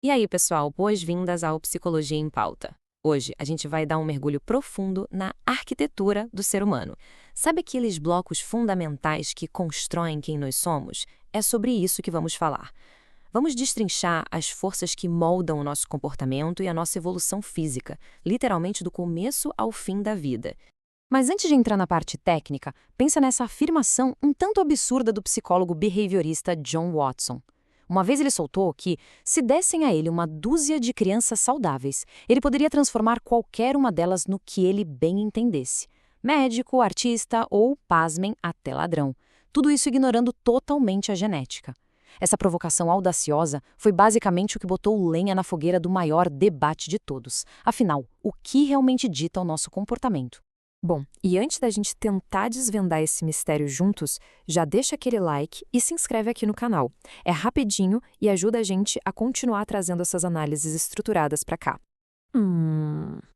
E aí, pessoal, boas-vindas ao Psicologia em Pauta. Hoje a gente vai dar um mergulho profundo na arquitetura do ser humano. Sabe aqueles blocos fundamentais que constroem quem nós somos? É sobre isso que vamos falar. Vamos destrinchar as forças que moldam o nosso comportamento e a nossa evolução física, literalmente do começo ao fim da vida. Mas antes de entrar na parte técnica, pensa nessa afirmação um tanto absurda do psicólogo behaviorista John Watson. Uma vez ele soltou que, se dessem a ele uma dúzia de crianças saudáveis, ele poderia transformar qualquer uma delas no que ele bem entendesse. Médico, artista ou, pasmem, até ladrão. Tudo isso ignorando totalmente a genética. Essa provocação audaciosa foi basicamente o que botou lenha na fogueira do maior debate de todos. Afinal, o que realmente dita o nosso comportamento? Bom, e antes da gente tentar desvendar esse mistério juntos, já deixa aquele like e se inscreve aqui no canal. É rapidinho e ajuda a gente a continuar trazendo essas análises estruturadas para cá.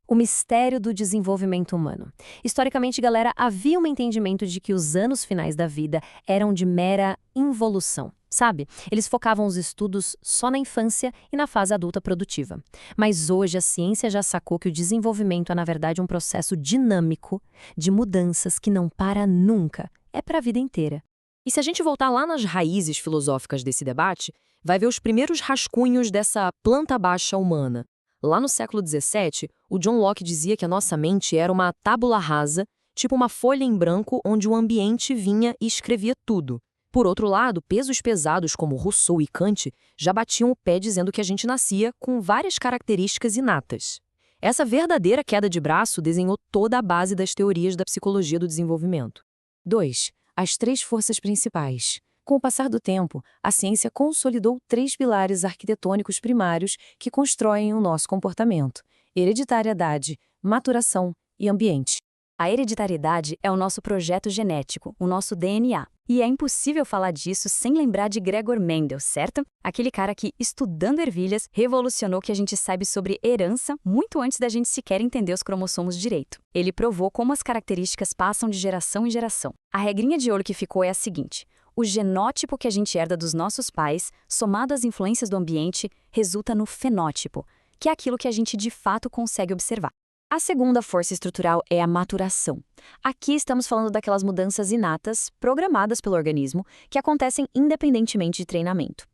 O mistério do desenvolvimento humano. Historicamente, galera, havia um entendimento de que os anos finais da vida eram de mera involução, sabe? Eles focavam os estudos só na infância e na fase adulta produtiva. Mas hoje a ciência já sacou que o desenvolvimento é, na verdade, um processo dinâmico de mudanças que não para nunca. É para a vida inteira. E se a gente voltar lá nas raízes filosóficas desse debate, vai ver os primeiros rascunhos dessa planta baixa humana. Lá no século XVII, o John Locke dizia que a nossa mente era uma tábula rasa, tipo uma folha em branco onde o ambiente vinha e escrevia tudo. Por outro lado, pesos pesados como Rousseau e Kant já batiam o pé dizendo que a gente nascia com várias características inatas. Essa verdadeira queda de braço desenhou toda a base das teorias da psicologia do desenvolvimento. 2. As três forças principais. Com o passar do tempo, a ciência consolidou três pilares arquitetônicos primários que constroem o nosso comportamento: hereditariedade, maturação e ambiente. A hereditariedade é o nosso projeto genético, o nosso DNA. E é impossível falar disso sem lembrar de Gregor Mendel, certo? Aquele cara que, estudando ervilhas, revolucionou o que a gente sabe sobre herança muito antes da gente sequer entender os cromossomos direito. Ele provou como as características passam de geração em geração. A regrinha de ouro que ficou é a seguinte: o genótipo que a gente herda dos nossos pais, somado às influências do ambiente, resulta no fenótipo, que é aquilo que a gente de fato consegue observar. A segunda força estrutural é a maturação. Aqui estamos falando daquelas mudanças inatas, programadas pelo organismo, que acontecem independentemente de treinamento.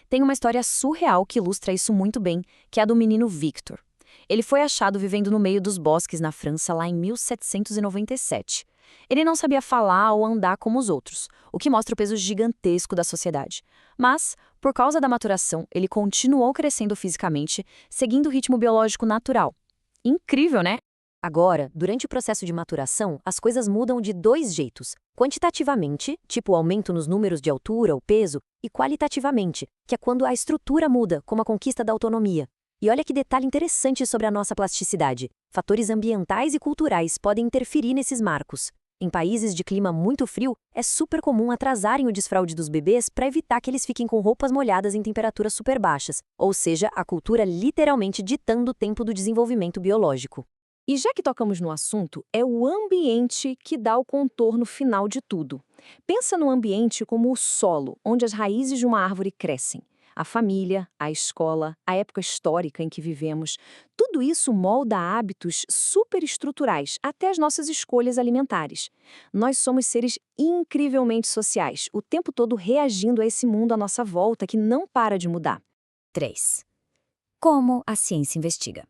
Tem uma história surreal que ilustra isso muito bem, que é a do menino Victor. Ele foi achado vivendo no meio dos bosques na França lá em 1797. Ele não sabia falar ou andar como os outros, o que mostra o peso gigantesco da sociedade. Mas, por causa da maturação, ele continuou crescendo fisicamente, seguindo o ritmo biológico natural. Incrível, né? Agora, durante o processo de maturação, as coisas mudam de dois jeitos. Quantitativamente, tipo o aumento nos números de altura ou peso, e qualitativamente, que é quando a estrutura muda, como a conquista da autonomia. E olha que detalhe interessante sobre a nossa plasticidade. Fatores ambientais e culturais podem interferir nesses marcos. Em países de clima muito frio, é super comum atrasarem o desfraude dos bebês para evitar que eles fiquem com roupas molhadas em temperaturas super baixas, ou seja, a cultura literalmente ditando o tempo do desenvolvimento biológico. E já que tocamos no assunto, é o ambiente que dá o contorno final de tudo. Pensa no ambiente como o solo, onde as raízes de uma árvore crescem. A família, a escola, a época histórica em que vivemos, tudo isso molda hábitos superestruturais, até as nossas escolhas alimentares. Nós somos seres incrivelmente sociais, o tempo todo reagindo a esse mundo à nossa volta que não para de mudar. 3. Como a ciência investiga?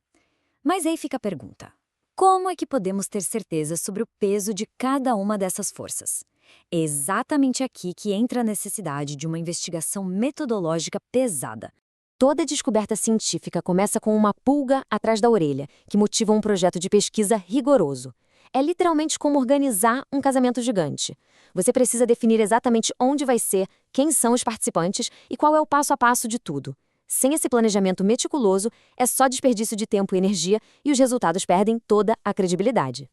Mas aí fica a pergunta: como é que podemos ter certeza sobre o peso de cada uma dessas forças? É exatamente aqui que entra a necessidade de uma investigação metodológica pesada. Toda descoberta científica começa com uma pulga atrás da orelha, que motiva um projeto de pesquisa rigoroso. É literalmente como organizar um casamento gigante. Você precisa definir exatamente onde vai ser, quem são os participantes e qual é o passo a passo de tudo. Sem esse planejamento meticuloso, é só desperdício de tempo e energia e os resultados perdem toda a credibilidade.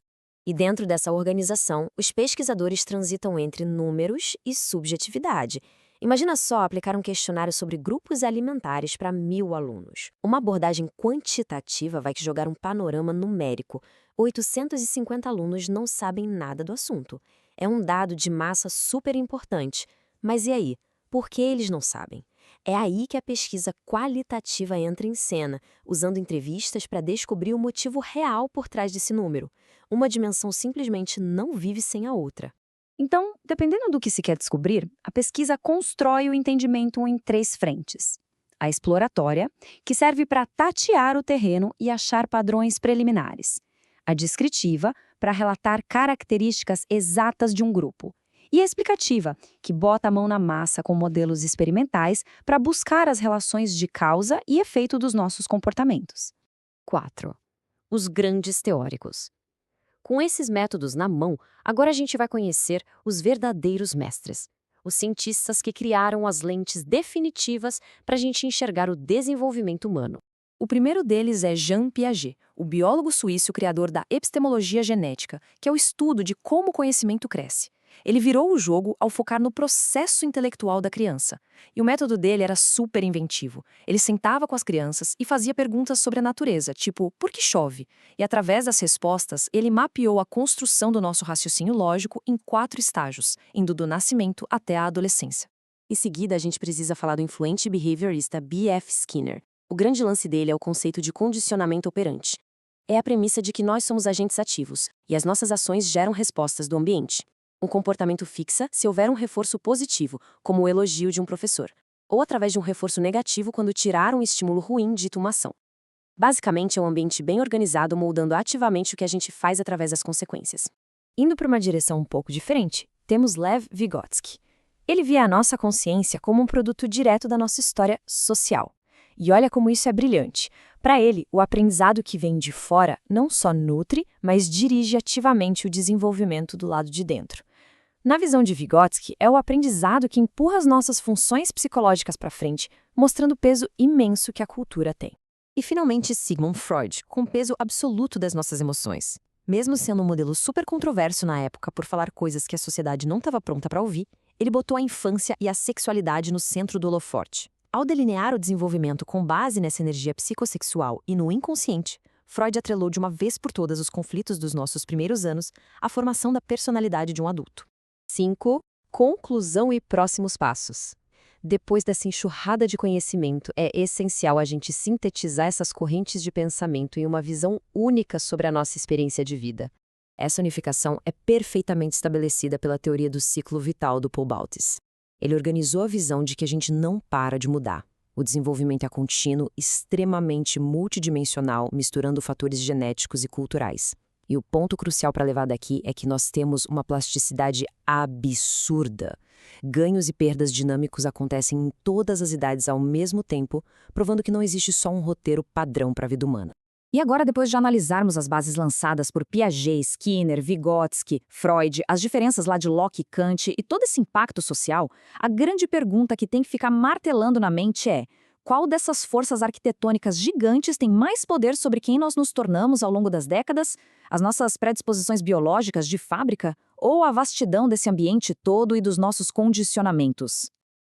E dentro dessa organização, os pesquisadores transitam entre números e subjetividade. Imagina só aplicar um questionário sobre grupos alimentares para 1.000 alunos. Uma abordagem quantitativa vai jogar um panorama numérico. 850 alunos não sabem nada do assunto. É um dado de massa super importante. Mas e aí? Por que eles não sabem? É aí que a pesquisa qualitativa entra em cena, usando entrevistas para descobrir o motivo real por trás desse número. Uma dimensão simplesmente não vive sem a outra. Então, dependendo do que se quer descobrir, a pesquisa constrói o entendimento em 3 frentes. A exploratória, que serve para tatear o terreno e achar padrões preliminares. A descritiva, para relatar características exatas de um grupo. E a explicativa, que bota a mão na massa com modelos experimentais para buscar as relações de causa e efeito dos nossos comportamentos. 4. Os grandes teóricos. Com esses métodos na mão, agora a gente vai conhecer os verdadeiros mestres. Os cientistas que criaram as lentes definitivas para a gente enxergar o desenvolvimento humano. O primeiro deles é Jean Piaget, o biólogo suíço criador da epistemologia genética, que é o estudo de como o conhecimento cresce. Ele virou o jogo ao focar no processo intelectual da criança. E o método dele era super inventivo. Ele sentava com as crianças e fazia perguntas sobre a natureza, tipo, por que chove? E através das respostas, ele mapeou a construção do nosso raciocínio lógico em 4 estágios, indo do nascimento até a adolescência. Em seguida, a gente precisa falar do influente behaviorista B.F. Skinner. O grande lance dele é o conceito de condicionamento operante. É a premissa de que nós somos agentes ativos, e as nossas ações geram respostas do ambiente. Um comportamento fixa se houver um reforço positivo, como o elogio de um professor, ou através de um reforço negativo quando tirar um estímulo ruim dito uma ação. Basicamente, é um ambiente bem organizado moldando ativamente o que a gente faz através das consequências. Indo para uma direção um pouco diferente, temos Lev Vygotsky. Ele via a nossa consciência como um produto direto da nossa história social. E olha como isso é brilhante. Para ele, o aprendizado que vem de fora não só nutre, mas dirige ativamente o desenvolvimento do lado de dentro. Na visão de Vygotsky, é o aprendizado que empurra as nossas funções psicológicas para frente, mostrando o peso imenso que a cultura tem. E finalmente Sigmund Freud, com o peso absoluto das nossas emoções. Mesmo sendo um modelo super controverso na época por falar coisas que a sociedade não estava pronta para ouvir, ele botou a infância e a sexualidade no centro do holofote. Ao delinear o desenvolvimento com base nessa energia psicossexual e no inconsciente, Freud atrelou de uma vez por todas os conflitos dos nossos primeiros anos à formação da personalidade de um adulto. 5. Conclusão e próximos passos. Depois dessa enxurrada de conhecimento, é essencial a gente sintetizar essas correntes de pensamento em uma visão única sobre a nossa experiência de vida. Essa unificação é perfeitamente estabelecida pela teoria do ciclo vital do Paul Baltes. Ele organizou a visão de que a gente não para de mudar. O desenvolvimento é contínuo, extremamente multidimensional, misturando fatores genéticos e culturais. E o ponto crucial para levar daqui é que nós temos uma plasticidade absurda. Ganhos e perdas dinâmicos acontecem em todas as idades ao mesmo tempo, provando que não existe só um roteiro padrão para a vida humana. E agora, depois de analisarmos as bases lançadas por Piaget, Skinner, Vygotsky, Freud, as diferenças lá de Locke e Kant e todo esse impacto social, a grande pergunta que tem que ficar martelando na mente é: qual dessas forças arquitetônicas gigantes tem mais poder sobre quem nós nos tornamos ao longo das décadas? As nossas predisposições biológicas de fábrica ou a vastidão desse ambiente todo e dos nossos condicionamentos?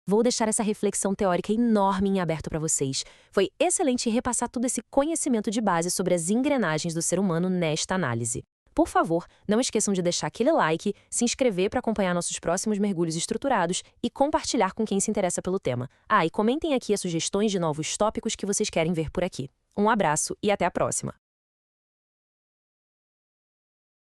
Vou deixar essa reflexão teórica enorme em aberto para vocês. Foi excelente repassar todo esse conhecimento de base sobre as engrenagens do ser humano nesta análise. Por favor, não esqueçam de deixar aquele like, se inscrever para acompanhar nossos próximos mergulhos estruturados e compartilhar com quem se interessa pelo tema. E comentem aqui as sugestões de novos tópicos que vocês querem ver por aqui. Um abraço e até a próxima!